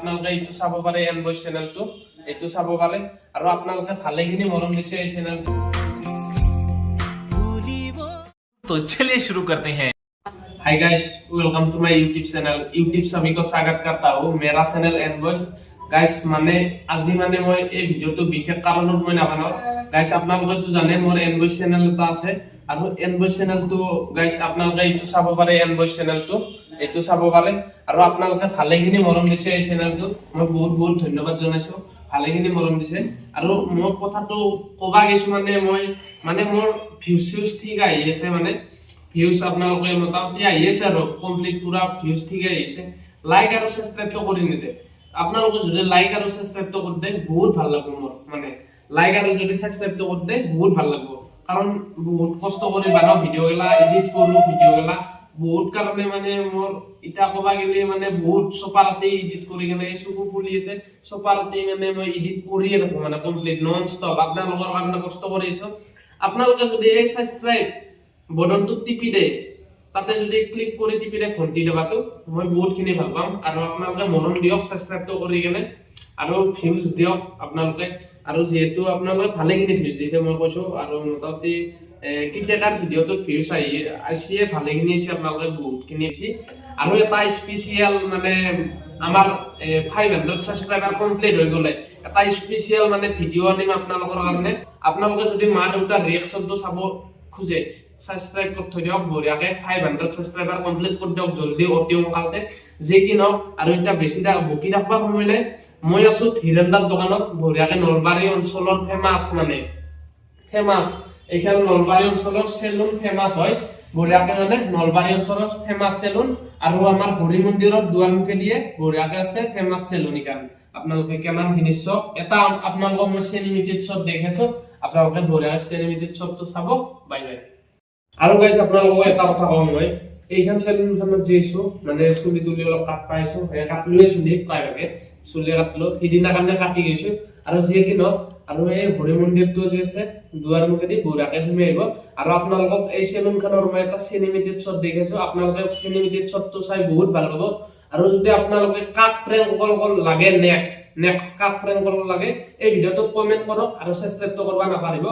আপোনালোকে এইটো চাব পাৰে এনভয়েস চেনেলটো এইটো চাব পাৰে আৰু আপোনালোকে ভালেখিনি মৰম দিছে এই চেনেলটো तो चलिए शुरू करते हैं। Hi guys welcome to my YouTube channel YouTube सभी को स्वागत करता हूं मेरा चैनल एनवॉइस गाइस माने আজি মানে মই এই ভিডিওটো বিশেষ কাৰণত মই নাবানাও গাইস আপোনালোকে তো জানে মোৰ এনভয়েস চেনেল এটা আছে আৰু এনভয়েস চেনেলটো গাইস আপোনালোকে এইটো চাব পাৰে এনভয়েস চেনেলটো এইটো চাব পাৰে আৰু আপোনালোকে ভালেখিনি মৰম দিছে এই চেনেলটো মই বহুত বহুত ধন্যবাদ জনাইছো ভালেখিনি মৰম দিছে আৰু মই কথাটো কবা গৈছো মানে মোৰ ভিউজ ঠিক আহি আছে মানে ভিউজ আপোনালোকে মোটামুটি আহি আছে আৰু কমপ্লিট পুৰা ভিউজ ঠিক আহি আছে লাইক আৰু সাবস্ক্ৰাইব তো কৰি নিদে আপোনালোকে যদি লাইক আৰু সাবস্ক্ৰাইব তো কৰি দে বহুত ভাল লাগব মোৰ মানে লাইক আৰু যদি সাবস্ক্ৰাইব তো কৰি দে বহুত ভাল লাগব কাৰণ বহুত কষ্ট কৰি বানাও ভিডিও গলা এডিট কৰো ভিডিও গলা বহুত কাৰণে মানে মোৰ ইটা কবা গেলে মানে বহুত সপাৰতে এডিট কৰি কেনে সুকু ফুলি আছে সপাৰতে মানে মই এডিট কৰি ৰাখো মানে কমপ্লিট নন স্টপ আপোনালোকৰ কাৰণে কষ্ট কৰিছো আপোনালোকে যদি এই সাবস্ক্ৰাইব বটনটো টিপি দে তাতে যদি ক্লিক কৰি টিপি দে ঘন্টি দবাটো মই বহুতখিনি ভাল পাম আৰু আপোনালোকে মৰম দিয়ক সাবস্ক্ৰাইব তো কৰি কেনে আৰু ভিউজ দিয়ক আপোনালোকে আৰু যেহেতু আপোনালোকে ভালেখিনি ভিউজ দিছে মই কৈছো আৰু মোটামুটি কিটাকাৰ ভিডিওটো ভিউজ আইছে ভালেখিনি আছে আপোনালোকে বহুতখিনি আছে আৰু এটা স্পেশাল মানে আমাৰ 500 সাবস্ক্ৰাইবাৰ কমপ্লিট হৈ গলে এটা স্পেশাল মানে ভিডিও আনিম আপোনালোকৰ কাৰণে আপোনালোকে যদি মা দেউতাৰ ৰিঅ্যাকশনটো চাব খুজে সাবস্ক্ৰাইব কৰি থৈ দিয়ক বঢ়িয়াকে 500 সাবস্ক্ৰাইবাৰ কমপ্লিট কৰি দিয়ক জলদি অতি সোনকালে যে কি নহওক আৰু এটা বেছি বকি ৰাখবা সময় নাই মই আছো ধীৰেন্দাৰ দোকানত বঢ়িয়াকে নলবাৰী অঞ্চলৰ ফেমাস এইখান নলবাৰী অঞ্চলৰ সেলুন ফেমাস হয় বঢ়িয়াকে মানে নলবাৰী অঞ্চলৰ ফেমাস সেলুন আৰু আমাৰ হৰি মন্দিৰৰ দুৱাৰমুখে দিয়ে বঢ়িয়াকে আছে ফেমাস সেলুন ইখান আপোনালোকে কেমান কিনিছ এটা আপোনালোকক মই সিনেমেটিক শট দেখাইছো আপোনালোকে বঢ়িয়াকে সিনেমেটিক শটটো চাব বাই বাই আৰু গাইস আপোনালোকক এটা কথা কম মই এইখান সেলুনখনত যেছো মানে চুলি তুলি অলপ কাট পাইছো কাটলুৱে চুলি প্ৰায়ভাগে চুলি কাটলো হিদিনা কাৰণে কাটি গৈছো আৰু যে কি ন আৰু এই হৰি মন্দিৰটো যে আছে দুৱাৰ মুখেদি বঢ়িয়াকে ঘুমি আহিব আৰু আপোনালোকক এই সেলুনখনৰ মই এটা সিনেমেটিক শট দেখাইছো আপোনালোকে সিনেমেটিক শটটো চাই বহুত ভাল পাব আৰু যদি আপোনালোকে কাট প্ৰেংক কল লাগে নেক্সট কাট প্ৰেংক কল লাগে এই ভিডিওটো কমেন্ট কৰক আৰু সাবস্ক্ৰাইব তো কৰবা নাপাৰিব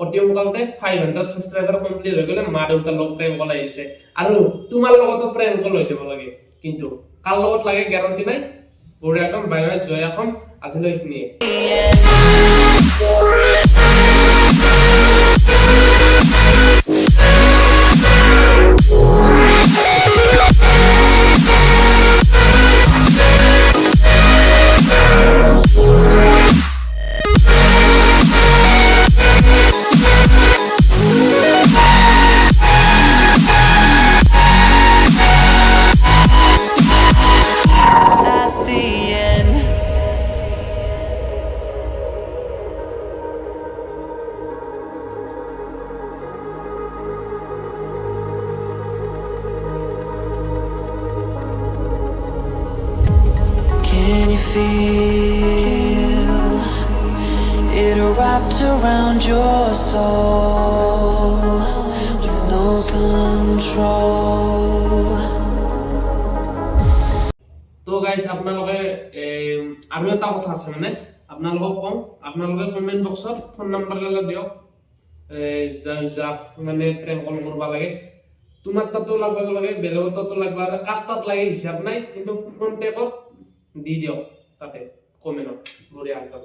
অতি সোনকালে 500 সাবস্ক্ৰাইবাৰ কমপ্লিট হৈ গলে মা দেউতাৰ লগ প্ৰেংক কল আহিছে আৰু তোমাৰ লগতো প্ৰেংক কল হৈ যাব লাগে কিন্তু কাৰ লগত লাগে গ্যাৰান্টি নাই বঢ়িয়া একদম বাই বাই জয় অসম আজিলৈ এইখিনিয়ে Can you feel it wrapped around your soul with no control? তো গাইস আপোনালোকে আৰু এটা কথা আছে মানে আপোনালোকক কম আপোনালোকে কমেন্ট বক্সত ফোন নাম্বাৰ গলা দিয়ক যাক মানে প্ৰেম কল কৰবা লাগে তোমাৰ তাতো লাগবা লাগে বেলেগৰ তাতো লাগবা কাট তাত লাগে হিচাপ নাই কিন্তু কন্টেক্টত দি দিয়ক তাতে কমেন্টত বঢ়িয়া একদম